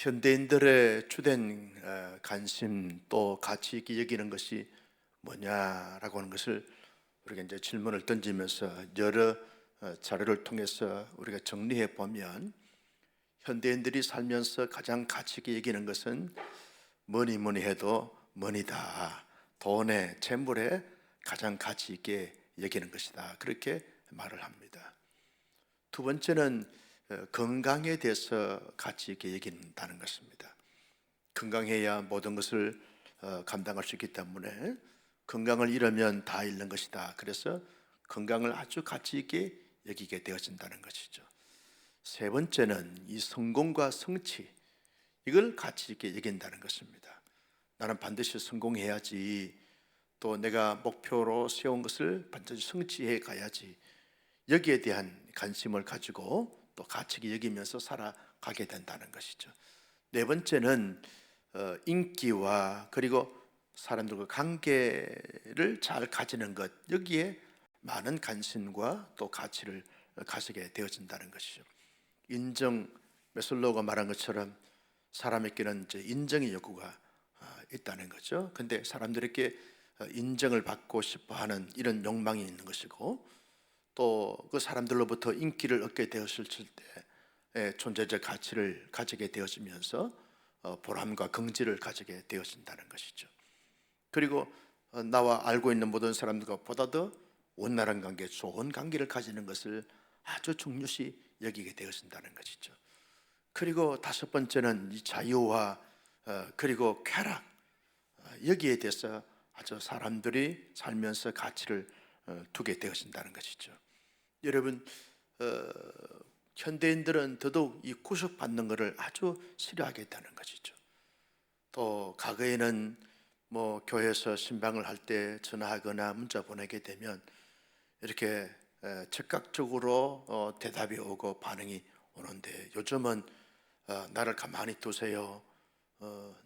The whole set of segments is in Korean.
현대인들의 주된 관심 또 가치 있게 여기는 것이 뭐냐라고 하는 것을 우리가 이제 질문을 던지면서 여러 자료를 통해서 우리가 정리해 보면 현대인들이 살면서 가장 가치 있게 여기는 것은 뭐니 뭐니 해도 머니다. 돈에 재물에 가장 가치 있게 여기는 것이다. 그렇게 말을 합니다. 두 번째는 건강에 대해서 가치 있게 여긴다는 것입니다. 건강해야 모든 것을 감당할 수 있기 때문에 건강을 잃으면 다 잃는 것이다. 그래서 건강을 아주 가치 있게 여기게 되어진다는 것이죠. 세 번째는 이 성공과 성취, 이걸 가치 있게 여긴다는 것입니다. 나는 반드시 성공해야지, 또 내가 목표로 세운 것을 반드시 성취해 가야지, 여기에 대한 관심을 가지고 또 가치 있게 여기면서 살아가게 된다는 것이죠. 네 번째는 인기와 그리고 사람들과 관계를 잘 가지는 것, 여기에 많은 관심과 또 가치를 가지게 되어진다는 것이죠. 인정, 메슬로우가 말한 것처럼 사람에게는 이제 인정의 욕구가 있다는 거죠. 근데 사람들에게 인정을 받고 싶어하는 이런 욕망이 있는 것이고, 또 그 사람들로부터 인기를 얻게 되었을 때 존재적 가치를 가지게 되어지면서 보람과 긍지를 가지게 되어진다는 것이죠. 그리고 나와 알고 있는 모든 사람들과 보다 더 원활한 관계, 좋은 관계를 가지는 것을 아주 중요시 여기게 되어진다는 것이죠. 그리고 다섯 번째는 이 자유와 그리고 쾌락, 여기에 대해서 아주 사람들이 살면서 가치를 두게 되어진다는 것이죠. 여러분, 현대인들은 더더욱 이 구속받는 것을 아주 싫어하게 했다는 것이죠. 또 과거에는 뭐 교회에서 신방을 할 때 전화하거나 문자 보내게 되면 이렇게 즉각적으로 대답이 오고 반응이 오는데, 요즘은 나를 가만히 두세요,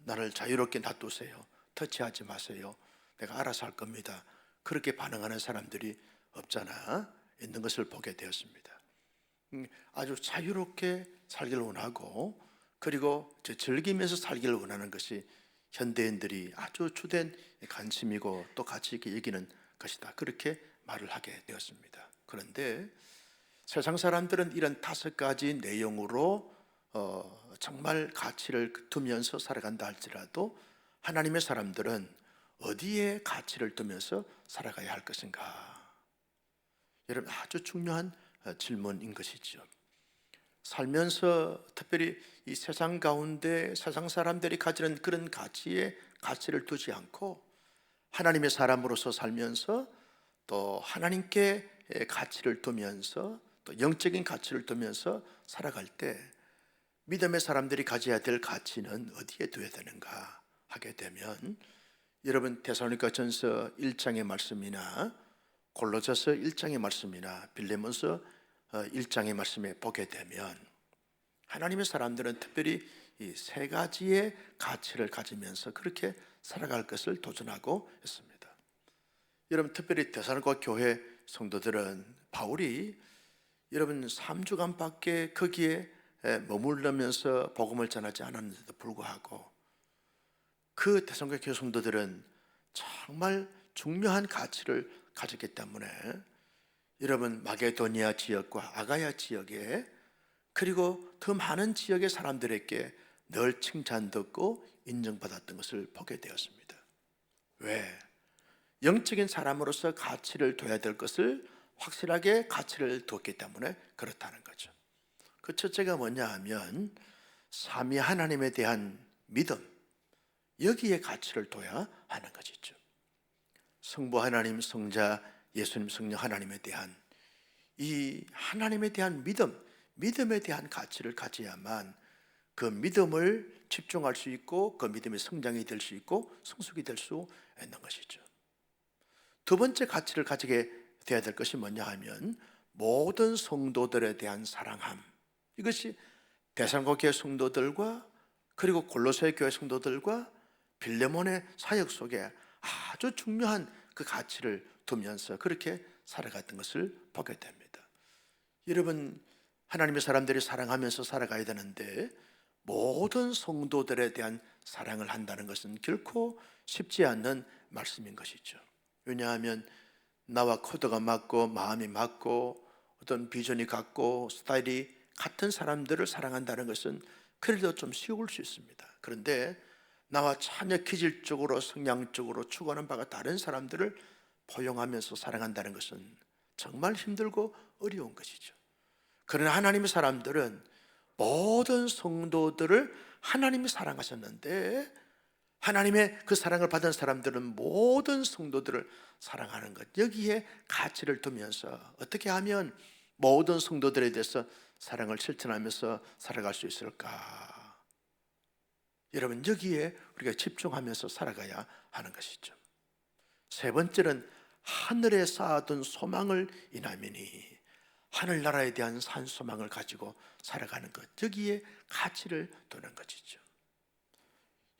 나를 자유롭게 놔두세요, 터치하지 마세요, 내가 알아서 할 겁니다, 그렇게 반응하는 사람들이 없잖아 있는 것을 보게 되었습니다. 아주 자유롭게 살기를 원하고 그리고 즐기면서 살기를 원하는 것이 현대인들이 아주 주된 관심이고 또 가치 있게 여기는 것이다, 그렇게 말을 하게 되었습니다. 그런데 세상 사람들은 이런 다섯 가지 내용으로 정말 가치를 두면서 살아간다 할지라도, 하나님의 사람들은 어디에 가치를 두면서 살아가야 할 것인가? 여러분, 아주 중요한 질문인 것이죠. 살면서 특별히 이 세상 가운데 세상 사람들이 가지는 그런 가치에 가치를 두지 않고 하나님의 사람으로서 살면서 또 하나님께 가치를 두면서 또 영적인 가치를 두면서 살아갈 때 믿음의 사람들이 가져야 될 가치는 어디에 두어야 되는가 하게 되면, 여러분 데살로니가전서 1장의 말씀이나 골로새서 1장의 말씀이나 빌레몬서 1장의 말씀에 보게 되면 하나님의 사람들은 특별히 이 세 가지의 가치를 가지면서 그렇게 살아갈 것을 도전하고 있습니다. 여러분, 특별히 데살로니가 교회 성도들은 바울이 여러분 3주간밖에 거기에 머무르면서 복음을 전하지 않았는데도 불구하고 그 데살로니가 교회 성도들은 정말 중요한 가치를 가졌기 때문에 여러분 마게도니아 지역과 아가야 지역에 그리고 더 많은 지역의 사람들에게 늘 칭찬 듣고 인정받았던 것을 보게 되었습니다. 왜? 영적인 사람으로서 가치를 둬야 될 것을 확실하게 가치를 두었기 때문에 그렇다는 거죠. 그 첫째가 뭐냐 하면 삼위 하나님에 대한 믿음, 여기에 가치를 둬야 하는 것이죠. 성부 하나님, 성자 예수님, 성령 하나님에 대한 이 하나님에 대한 믿음, 믿음에 대한 가치를 가져야만 그 믿음을 집중할 수 있고 그 믿음의 성장이 될 수 있고 성숙이 될 수 있는 것이죠. 두 번째 가치를 가지게 되어야 될 것이 뭐냐 하면 모든 성도들에 대한 사랑함, 이것이 데살로니가 교회 성도들과 그리고 골로새 교회 성도들과 빌레몬의 사역 속에 아주 중요한 그 가치를 두면서 그렇게 살아갔던 것을 보게 됩니다. 여러분, 하나님의 사람들이 사랑하면서 살아가야 되는데 모든 성도들에 대한 사랑을 한다는 것은 결코 쉽지 않는 말씀인 것이죠. 왜냐하면 나와 코드가 맞고 마음이 맞고 어떤 비전이 같고 스타일이 같은 사람들을 사랑한다는 것은 그래도 좀 쉬울 수 있습니다. 그런데 나와 전혀 기질적으로 성향적으로 추구하는 바가 다른 사람들을 포용하면서 사랑한다는 것은 정말 힘들고 어려운 것이죠. 그러나 하나님의 사람들은 모든 성도들을 하나님이 사랑하셨는데, 하나님의 그 사랑을 받은 사람들은 모든 성도들을 사랑하는 것, 여기에 가치를 두면서 어떻게 하면 모든 성도들에 대해서 사랑을 실천하면서 살아갈 수 있을까? 여러분, 여기에 우리가 집중하면서 살아가야 하는 것이죠. 세 번째는 하늘에 쌓아둔 소망을 인하미니, 하늘나라에 대한 산 소망을 가지고 살아가는 것, 여기에 가치를 두는 것이죠.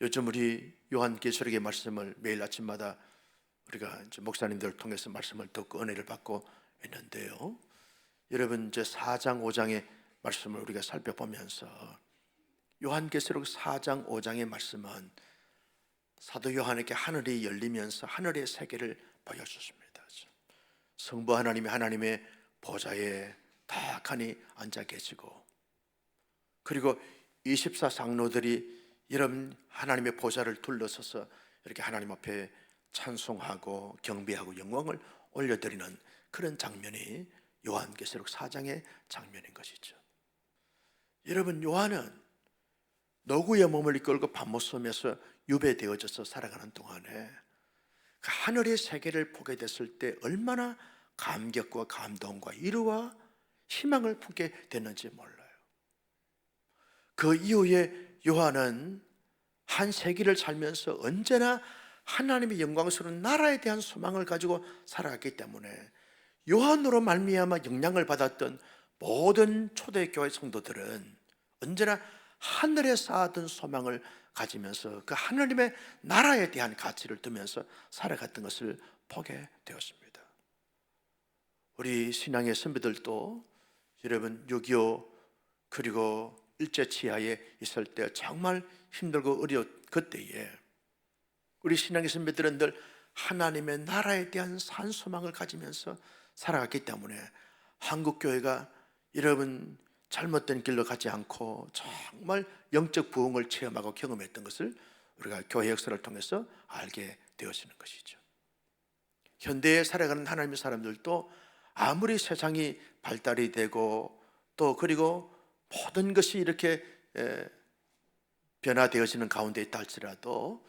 요즘 우리 요한계시록의 말씀을 매일 아침마다 우리가 이제 목사님들을 통해서 말씀을 듣고 은혜를 받고 있는데요, 여러분 이제 4장 5장의 말씀을 우리가 살펴보면서 요한계시록 4장 5장의 말씀은 사도 요한에게 하늘이 열리면서 하늘의 세계를 보여주십니다. 성부 하나님이 하나님의 보좌에 탁하니 앉아 계시고, 그리고 24 장로들이 이런 하나님의 보좌를 둘러서서 이렇게 하나님 앞에 찬송하고 경배하고 영광을 올려드리는 그런 장면이 요한계시록 4장의 장면인 것이죠. 여러분, 요한은 노구의 몸을 이끌고 밤모섬에서 유배되어져서 살아가는 동안에 그 하늘의 세계를 보게 됐을 때 얼마나 감격과 감동과 위로와 희망을 품게 됐는지 몰라요. 그 이후에 요한은 한 세기를 살면서 언제나 하나님의 영광스러운 나라에 대한 소망을 가지고 살아갔기 때문에 요한으로 말미암아 영향을 받았던 모든 초대교회 성도들은 언제나 하늘에 쌓아둔 소망을 가지면서 그 하나님의 나라에 대한 가치를 두면서 살아갔던 것을 보게 되었습니다. 우리 신앙의 선배들도 여러분 6.25 그리고 일제치하에 있을 때 정말 힘들고 어려운 그때에 우리 신앙의 선배들은 늘 하나님의 나라에 대한 산 소망을 가지면서 살아갔기 때문에 한국교회가 여러분 잘못된 길로 가지 않고 정말 영적 부흥을 체험하고 경험했던 것을 우리가 교회 역사를 통해서 알게 되어지는 것이죠. 현대에 살아가는 하나님의 사람들도 아무리 세상이 발달이 되고 또 그리고 모든 것이 이렇게 변화되어지는 가운데 있다 할지라도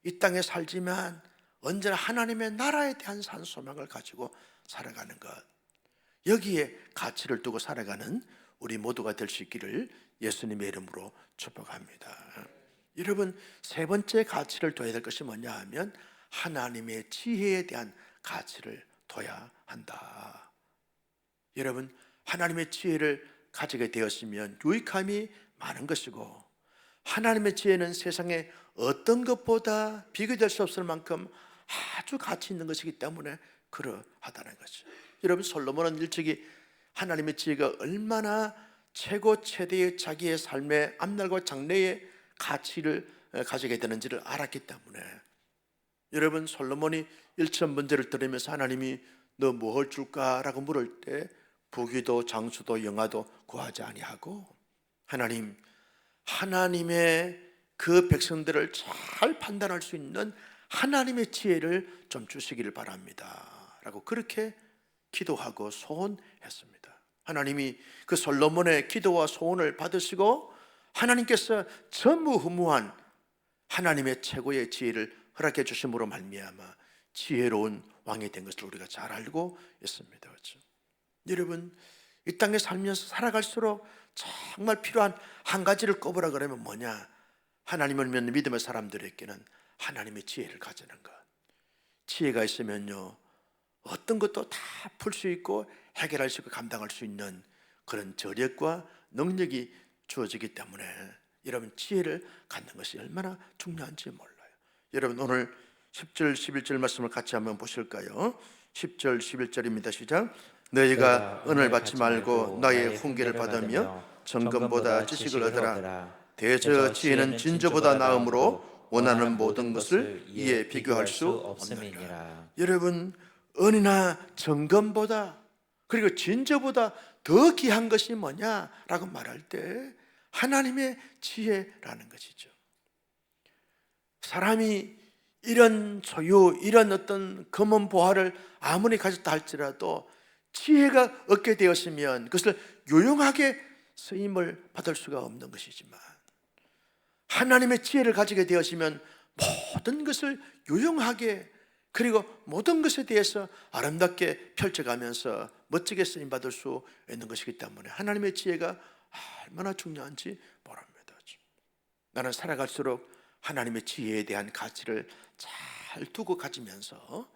이 땅에 살지만 언제나 하나님의 나라에 대한 산 소망을 가지고 살아가는 것, 여기에 가치를 두고 살아가는 우리 모두가 될 수 있기를 예수님의 이름으로 축복합니다. 여러분, 세 번째 가치를 둬야 될 것이 뭐냐 하면 하나님의 지혜에 대한 가치를 둬야 한다. 여러분, 하나님의 지혜를 가지게 되었으면 유익함이 많은 것이고, 하나님의 지혜는 세상에 어떤 것보다 비교될 수 없을 만큼 아주 가치 있는 것이기 때문에 그러하다는 거죠. 여러분, 솔로몬은 일찍이 하나님의 지혜가 얼마나 최고 최대의 자기의 삶의 앞날과 장래의 가치를 가지게 되는지를 알았기 때문에, 여러분 솔로몬이 일천 문제를 들으면서 하나님이 너 뭘 줄까라고 물을 때 부귀도 장수도 영화도 구하지 아니하고 하나님의 그 백성들을 잘 판단할 수 있는 하나님의 지혜를 좀 주시기를 바랍니다 라고 그렇게 기도하고 소원했습니다. 하나님이 그 솔로몬의 기도와 소원을 받으시고 하나님께서 전무후무한 하나님의 최고의 지혜를 허락해 주심으로 말미암아 지혜로운 왕이 된 것을 우리가 잘 알고 있습니다. 그렇죠? 여러분, 이 땅에 살면서 살아갈수록 정말 필요한 한 가지를 꼽으라 그러면 뭐냐? 하나님을 믿는 믿음의 사람들에게는 하나님의 지혜를 가지는 것. 지혜가 있으면요, 어떤 것도 다 풀 수 있고 해결할 수 있고 감당할 수 있는 그런 저력과 능력이 주어지기 때문에 여러분 지혜를 갖는 것이 얼마나 중요한지 몰라요. 여러분 오늘 10절 11절 말씀을 같이 한번 보실까요? 10절 11절입니다. 시작. 너희가 은을 받지 말고 나의 훈계를 받으며 정금보다 지식을 얻으라. 대저 지혜는 진저보다 나음으로 원하는 모든 것을 이에 비교할 수 없느니라. 여러분, 은이나 정금보다 그리고 진저보다 더 귀한 것이 뭐냐라고 말할 때 하나님의 지혜라는 것이죠. 사람이 이런 소유, 이런 어떤 금은 보화를 아무리 가졌다 할지라도 지혜가 얻게 되었으면 그것을 유용하게 쓰임을 받을 수가 없는 것이지만, 하나님의 지혜를 가지게 되었으면 모든 것을 유용하게, 그리고 모든 것에 대해서 아름답게 펼쳐가면서 멋지게 쓰임 받을 수 있는 것이기 때문에 하나님의 지혜가 얼마나 중요한지 모릅니다. 나는 살아갈수록 하나님의 지혜에 대한 가치를 잘 두고 가지면서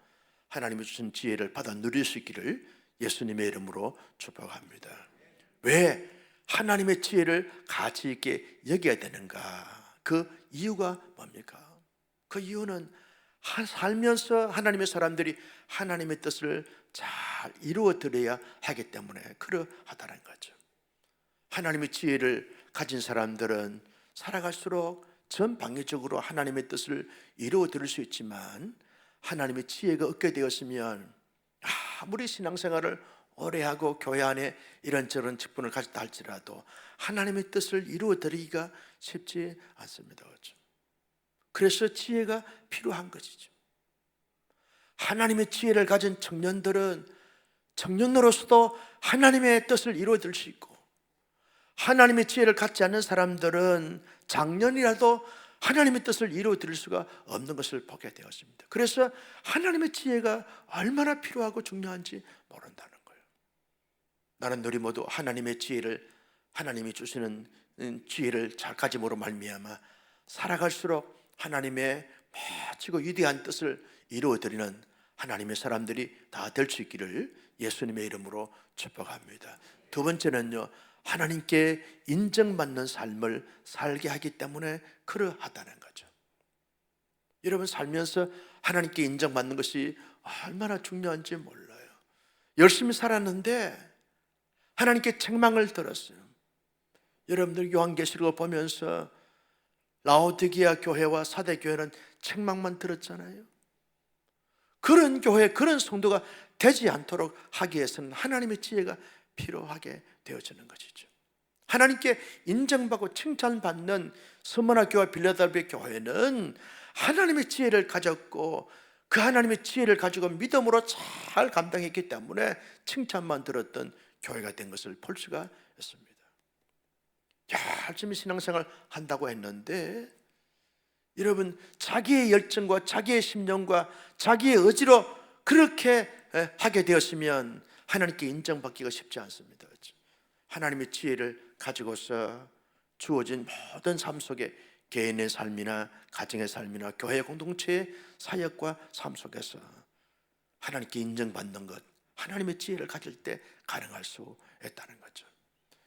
하나님이 주신 지혜를 받아 누릴 수 있기를 예수님의 이름으로 축복합니다. 왜 하나님의 지혜를 가치 있게 여겨야 되는가? 그 이유가 뭡니까? 그 이유는 살면서 하나님의 사람들이 하나님의 뜻을 잘 이루어 드려야 하기 때문에 그러하다는 거죠. 하나님의 지혜를 가진 사람들은 살아갈수록 전방위적으로 하나님의 뜻을 이루어 드릴 수 있지만, 하나님의 지혜가 얻게 되었으면 아무리 신앙생활을 오래 하고 교회 안에 이런저런 직분을 가졌다 할지라도 하나님의 뜻을 이루어 드리기가 쉽지 않습니다. 그렇죠? 그래서 지혜가 필요한 것이죠. 하나님의 지혜를 가진 청년들은 청년으로서도 하나님의 뜻을 이루어 드릴 수 있고, 하나님의 지혜를 갖지 않는 사람들은 장년이라도 하나님의 뜻을 이루어 드릴 수가 없는 것을 보게 되었습니다. 그래서 하나님의 지혜가 얼마나 필요하고 중요한지 모른다는 거예요. 나는 우리 모두 하나님의 지혜를, 하나님이 주시는 지혜를 잘 가짐으로 말미암아 살아갈수록 하나님의 멋지고 위대한 뜻을 이루어 드리는 하나님의 사람들이 다 될 수 있기를 예수님의 이름으로 축복합니다. 두 번째는요, 하나님께 인정받는 삶을 살게 하기 때문에 그러하다는 거죠. 여러분, 살면서 하나님께 인정받는 것이 얼마나 중요한지 몰라요. 열심히 살았는데 하나님께 책망을 들었어요. 여러분들 요한계시록을 보면서 라오디게아 교회와 사대 교회는 책망만 들었잖아요. 그런 교회, 그런 성도가 되지 않도록 하기 위해서는 하나님의 지혜가 필요하게 되어지는 것이죠. 하나님께 인정받고 칭찬받는 스무나 교회와 빌라델비아 교회는 하나님의 지혜를 가졌고 그 하나님의 지혜를 가지고 믿음으로 잘 감당했기 때문에 칭찬만 들었던 교회가 된 것을 볼 수가 있습니다. 열심히 신앙생활 한다고 했는데, 여러분, 자기의 열정과 자기의 심령과 자기의 의지로 그렇게 하게 되었으면 하나님께 인정받기가 쉽지 않습니다. 하나님의 지혜를 가지고서 주어진 모든 삶 속에 개인의 삶이나 가정의 삶이나 교회 공동체의 사역과 삶 속에서 하나님께 인정받는 것, 하나님의 지혜를 가질 때 가능할 수 있다는 거죠.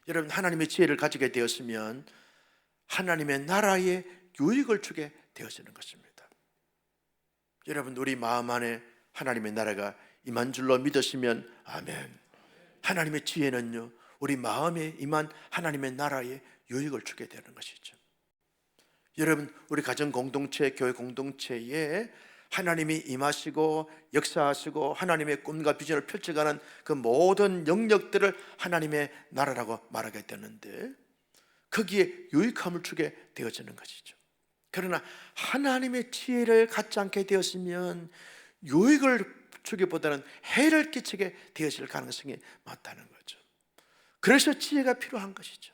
여러분, 하나님의 지혜를 가지게 되었으면 하나님의 나라에 유익을 주게 되어지는 것입니다. 여러분, 우리 마음 안에 하나님의 나라가 임한 줄로 믿으시면 아멘. 하나님의 지혜는요, 우리 마음에 임한 하나님의 나라에 유익을 주게 되는 것이죠. 여러분, 우리 가정 공동체, 교회 공동체에 하나님이 임하시고 역사하시고 하나님의 꿈과 비전을 펼쳐가는 그 모든 영역들을 하나님의 나라라고 말하게 되는데, 거기에 유익함을 주게 되어지는 것이죠. 그러나 하나님의 지혜를 갖지 않게 되었으면 유익을 주기보다는 해를 끼치게 되어질 가능성이 많다는 거죠. 그래서 지혜가 필요한 것이죠.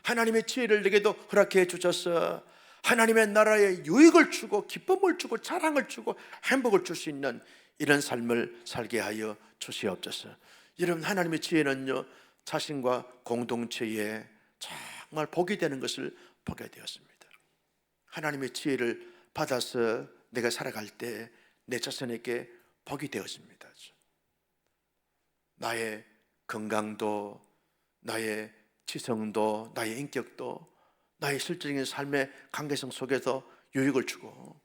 하나님의 지혜를 내게도 허락해 주셔서 하나님의 나라에 유익을 주고 기쁨을 주고 자랑을 주고 행복을 줄 수 있는 이런 삶을 살게 하여 주시옵소서. 여러분, 하나님의 지혜는요, 자신과 공동체에 정말 복이 되는 것을 보게 되었습니다. 하나님의 지혜를 받아서 내가 살아갈 때 내 자신에게 복이 되었습니다. 나의 건강도, 나의 지성도, 나의 인격도, 나의 실질적인 삶의 관계성 속에서 유익을 주고,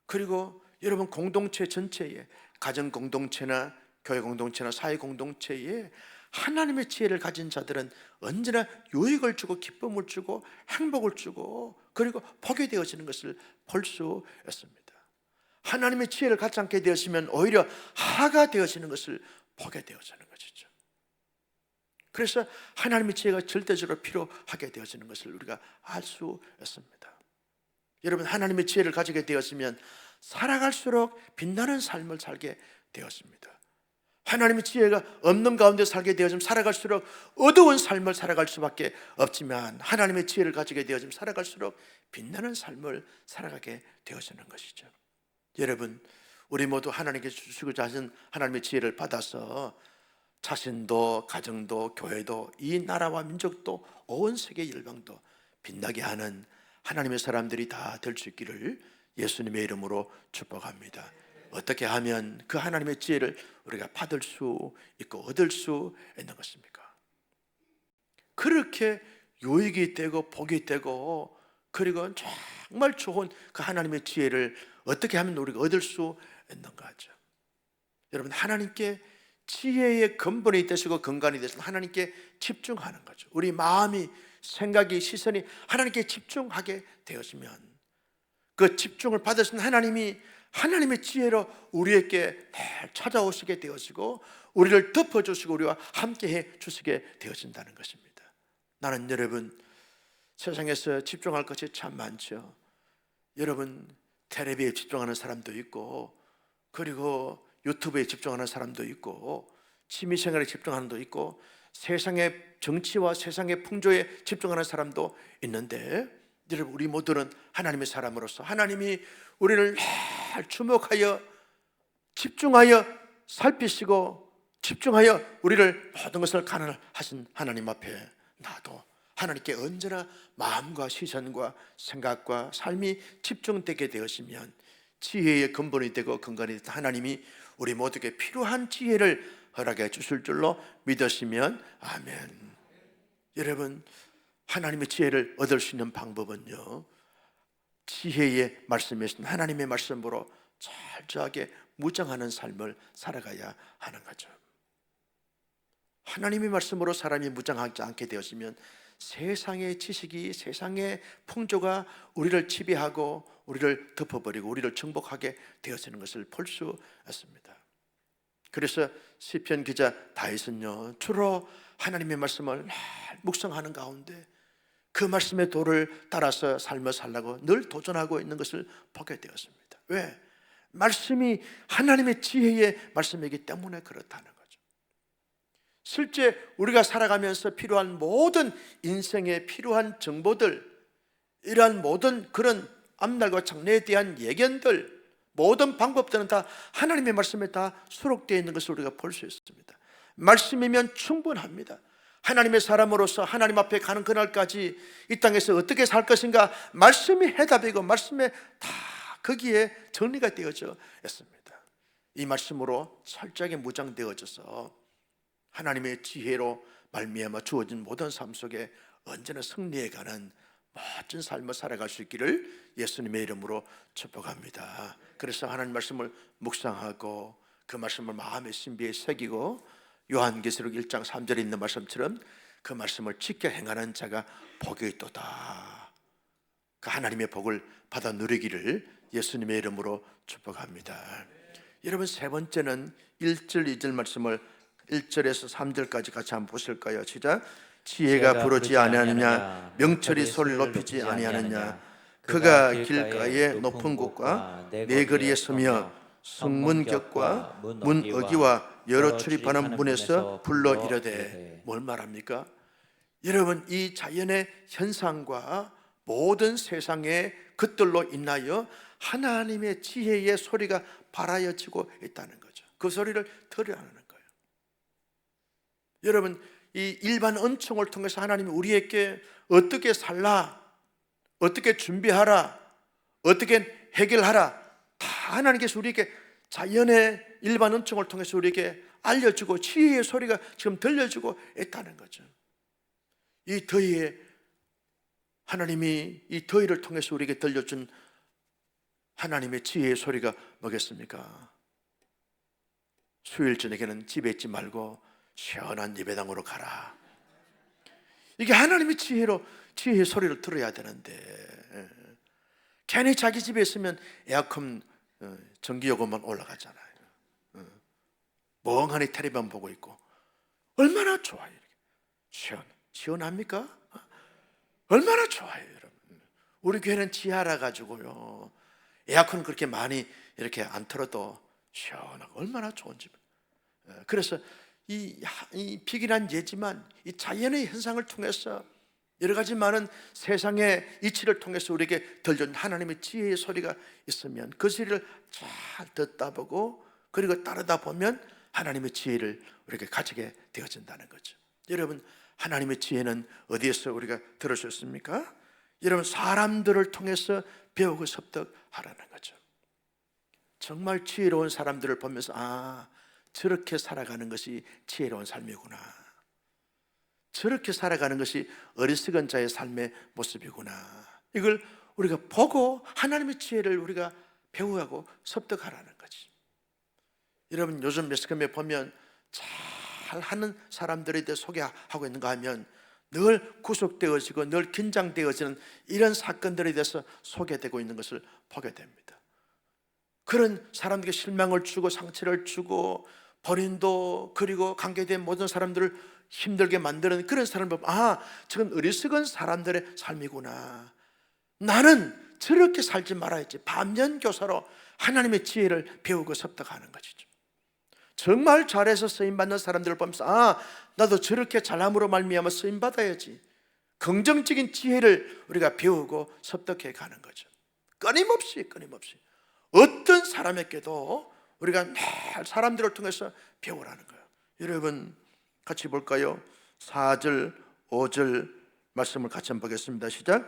그리고 여러분, 공동체 전체에, 가정 공동체나 교회 공동체나 사회 공동체에 하나님의 지혜를 가진 자들은 언제나 유익을 주고 기쁨을 주고 행복을 주고 그리고 복이 되어지는 것을 볼 수 있습니다. 하나님의 지혜를 갖지 않게 되었으면 오히려 하가 되어지는 것을 보게 되어지는 것이죠. 그래서 하나님의 지혜가 절대적으로 필요하게 되어지는 것을 우리가 알 수 있습니다. 여러분, 하나님의 지혜를 가지게 되었으면 살아갈수록 빛나는 삶을 살게 되었습니다. 하나님의 지혜가 없는 가운데 살게 되어지면 살아갈수록 어두운 삶을 살아갈 수밖에 없지만 하나님의 지혜를 가지게 되어지면 살아갈수록 빛나는 삶을 살아가게 되어지는 것이죠. 여러분, 우리 모두 하나님께서 주시고자 하신 하나님의 지혜를 받아서 자신도 가정도 교회도 이 나라와 민족도 온 세계 열방도 빛나게 하는 하나님의 사람들이 다 될 수 있기를 예수님의 이름으로 축복합니다. 어떻게 하면 그 하나님의 지혜를 우리가 받을 수 있고 얻을 수 있는 것입니까? 그렇게 유익이 되고 복이 되고 그리고 정말 좋은 그 하나님의 지혜를 어떻게 하면 우리가 얻을 수 있는가 하죠. 여러분, 하나님께 지혜의 근본이 되시고 근간이 되시고 하나님께 집중하는 거죠. 우리 마음이, 생각이, 시선이 하나님께 집중하게 되어지면 그 집중을 받으신 하나님이 하나님의 지혜로 우리에게 늘 찾아오시게 되어지고 우리를 덮어주시고 우리와 함께해 주시게 되어진다는 것입니다. 나는 여러분, 세상에서 집중할 것이 참 많죠. 여러분, 텔레비에 집중하는 사람도 있고 그리고 유튜브에 집중하는 사람도 있고 취미생활에 집중하는 사람도 있고 세상의 정치와 세상의 풍조에 집중하는 사람도 있는데, 여러분, 우리 모두는 하나님의 사람으로서 하나님이 우리를 늘 주목하여 집중하여 살피시고 집중하여 우리를 모든 것을 가능하신 하나님 앞에 나도 하나님께 언제나 마음과 시선과 생각과 삶이 집중되게 되었으면 지혜의 근본이 되고 근간이 되는 하나님이 우리 모두에게 필요한 지혜를 허락해 주실 줄로 믿으시면 아멘. 여러분, 하나님의 지혜를 얻을 수 있는 방법은요, 지혜의 말씀이신 하나님의 말씀으로 철저하게 무장하는 삶을 살아가야 하는 거죠. 하나님의 말씀으로 사람이 무장하지 않게 되었으면 세상의 지식이, 세상의 풍조가 우리를 지배하고 우리를 덮어버리고 우리를 정복하게 되어지는 것을 볼 수 있습니다. 그래서 시편 기자 다윗은요, 주로 하나님의 말씀을 묵상하는 가운데 그 말씀의 도를 따라서 삶을 살라고 늘 도전하고 있는 것을 보게 되었습니다. 왜? 말씀이 하나님의 지혜의 말씀이기 때문에 그렇다는 거죠. 실제 우리가 살아가면서 필요한 모든 인생에 필요한 정보들, 이러한 모든 그런 앞날과 장래에 대한 예견들, 모든 방법들은 다 하나님의 말씀에 다 수록되어 있는 것을 우리가 볼 수 있습니다. 말씀이면 충분합니다. 하나님의 사람으로서 하나님 앞에 가는 그날까지 이 땅에서 어떻게 살 것인가, 말씀이 해답이고 말씀에 다 거기에 정리가 되어져 있습니다. 이 말씀으로 철저하게 무장되어져서 하나님의 지혜로 말미암아 주어진 모든 삶 속에 언제나 승리해가는 멋진 삶을 살아갈 수 있기를 예수님의 이름으로 축복합니다. 그래서 하나님 말씀을 묵상하고 그 말씀을 마음의 신비에 새기고 요한계시록 1장 3절에 있는 말씀처럼 그 말씀을 지켜 행하는 자가 복이 있도다. 그 하나님의 복을 받아 누리기를 예수님의 이름으로 축복합니다. 여러분, 세 번째는 1절 2절 말씀을 1절에서 3절까지 같이 한번 보실까요? 시작. 지혜가 부르지 아니하느냐, 명철이 소리를 높이지 아니하느냐, 그가 길가의 높은 곳과 내 거리에 서며 성문격과 문어기와 여러 출입하는 문에서 불러 이르되. 뭘 말합니까? 여러분, 이 자연의 현상과 모든 세상의 것들로 인하여 하나님의 지혜의 소리가 발하여지고 있다는 거죠. 그 소리를 들으라는 거예요. 여러분, 이 일반 은총을 통해서 하나님이 우리에게 어떻게 살라, 어떻게 준비하라, 어떻게 해결하라, 다 하나님께서 우리에게 자연의 일반 은총을 통해서 우리에게 알려주고 지혜의 소리가 지금 들려주고 있다는 거죠. 이 더위에 하나님이 이 더위를 통해서 우리에게 들려준 하나님의 지혜의 소리가 뭐겠습니까? 수요일 저녁에는 집에 있지 말고 시원한 예배당으로 가라. 이게 하나님의 지혜의 소리를 들어야 되는데, 괜히 자기 집에 있으면 에어컨 전기요금만 올라가잖아요. 멍하니 텔레비전 보고 있고 얼마나 좋아요. 시원합니까? 얼마나 좋아요, 여러분. 우리 교회는 지하라 가지고요, 에어컨 그렇게 많이 이렇게 안 틀어도 시원하고 얼마나 좋은 집. 그래서 이 비긴한 예지만 이 자연의 현상을 통해서 여러 가지 많은 세상의 이치를 통해서 우리에게 들려준 하나님의 지혜의 소리가 있으면 그 소리를 잘 듣다 보고 그리고 따르다 보면 하나님의 지혜를 우리에게 가지게 되어진다는 거죠. 여러분, 하나님의 지혜는 어디에서 우리가 들을 수 있습니까? 여러분, 사람들을 통해서 배우고 습득하라는 거죠. 정말 지혜로운 사람들을 보면서 저렇게 살아가는 것이 지혜로운 삶이구나, 저렇게 살아가는 것이 어리석은 자의 삶의 모습이구나, 이걸 우리가 보고 하나님의 지혜를 우리가 배우고 습득하라는 거지. 여러분, 요즘 매스컴에 보면 잘하는 사람들에 대해 소개하고 있는가 하면 늘 구속되어지고 늘 긴장되어지는 이런 사건들에 대해서 소개되고 있는 것을 보게 됩니다. 그런 사람들에게 실망을 주고 상처를 주고 본인도 그리고 관계된 모든 사람들을 힘들게 만드는 그런 사람을 보면 저건 어리석은 사람들의 삶이구나, 나는 저렇게 살지 말아야지. 반면교사로 하나님의 지혜를 배우고 습득하는 것이죠. 정말 잘해서 쓰임받는 사람들을 보면서 나도 저렇게 잘함으로 말미암아 쓰임받아야지. 긍정적인 지혜를 우리가 배우고 습득해 가는 거죠. 끊임없이 어떤 사람에게도 우리가 늘 사람들을 통해서 배우라는 거예요. 여러분, 같이 볼까요? 4절, 5절 말씀을 같이 한번 보겠습니다. 시작.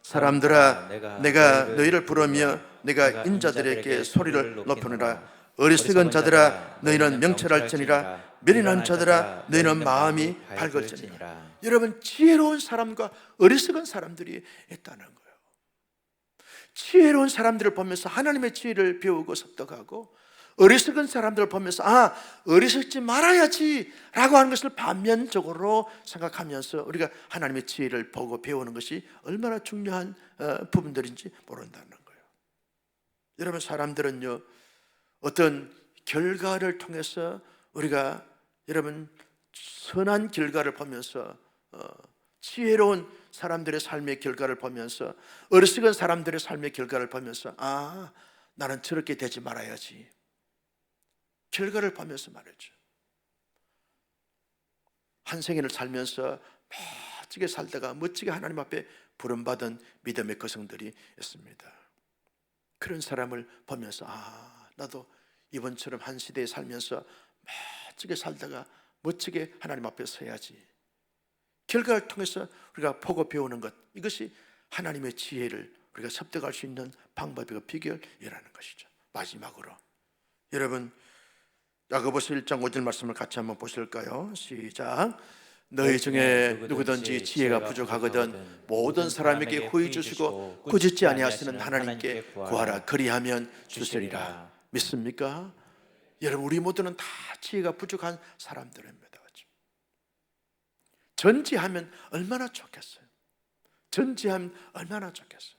사람들아, 내가 너희를 부르며 내가 인자들에게 소리를 높이노라. 어리석은 자들아, 너희는 명철할지니라. 미련한 자들아, 너희는 마음이 밝을지니라. 여러분, 지혜로운 사람과 어리석은 사람들이 있다는 거예요. 지혜로운 사람들을 보면서 하나님의 지혜를 배우고 습득하고, 어리석은 사람들을 보면서 어리석지 말아야지 라고 하는 것을 반면적으로 생각하면서 우리가 하나님의 지혜를 보고 배우는 것이 얼마나 중요한 부분들인지 모른다는 거예요. 여러분, 사람들은요, 어떤 결과를 통해서 우리가 여러분 선한 결과를 보면서 지혜로운 사람들의 삶의 결과를 보면서 어리석은 사람들의 삶의 결과를 보면서 나는 저렇게 되지 말아야지, 결과를 보면서 말이죠. 한 생애를 살면서 멋지게 살다가 멋지게 하나님 앞에 부름받은 믿음의 거성들이 있습니다. 그런 사람을 보면서 나도 이번처럼 한 시대에 살면서 멋지게 살다가 멋지게 하나님 앞에 서야지. 결과를 통해서 우리가 보고 배우는 것, 이것이 하나님의 지혜를 우리가 습득할 수 있는 방법이고 비결이라는 것이죠. 마지막으로 여러분, 야고보서 1장 5절 말씀을 같이 한번 보실까요? 시작. 너희 중에 누구든지 지혜가 부족하거든 모든 사람에게 후히 주시고 꾸짖지 아니하시는 하나님께 구하라. 그리하면 주시리라. 믿습니까? 여러분, 우리 모두는 다 지혜가 부족한 사람들입니다. 전지하면 얼마나 좋겠어요. 전지하면 얼마나 좋겠어요.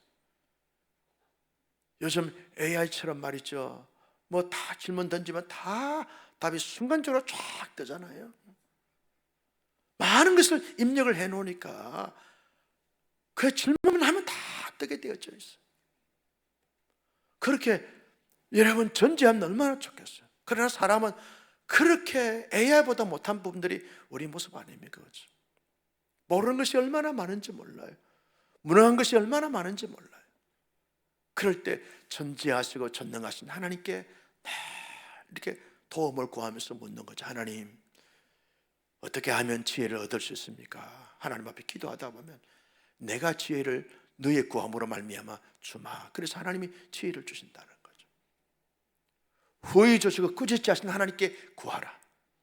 요즘 AI처럼 말이죠, 뭐 다 질문 던지면 다 답이 순간적으로 쫙 뜨잖아요. 많은 것을 입력을 해놓으니까 그 질문을 하면 다 뜨게 되어져 있어요. 그렇게 여러분 전지하면 얼마나 좋겠어요. 그러나 사람은 그렇게 AI보다 못한 부분들이 우리 모습 아닙니까? 그렇죠? 모르는 것이 얼마나 많은지 몰라요. 무능한 것이 얼마나 많은지 몰라요. 그럴 때 전지하시고 전능하신 하나님께 이렇게 도움을 구하면서 묻는 거죠. 하나님, 어떻게 하면 지혜를 얻을 수 있습니까? 하나님 앞에 기도하다 보면 내가 지혜를 너의 구함으로 말미암아 주마. 그래서 하나님이 지혜를 주신다는 거죠. 후히 주시고 꾸짖지 하신 하나님께 구하라.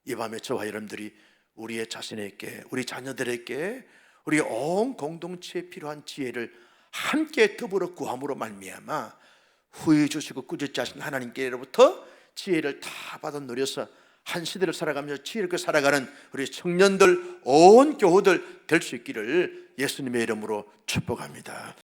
이 밤에 저와 여러분들이 우리의 자신에게, 우리 자녀들에게, 우리 온 공동체에 필요한 지혜를 함께 더불어 구함으로 말미암아 후히 주시고 꾸짖지 하신 하나님께로부터 지혜를 다 받아 누려서 한 시대를 살아가면서 지혜롭게 살아가는 우리 청년들, 온 교우들 될 수 있기를 예수님의 이름으로 축복합니다.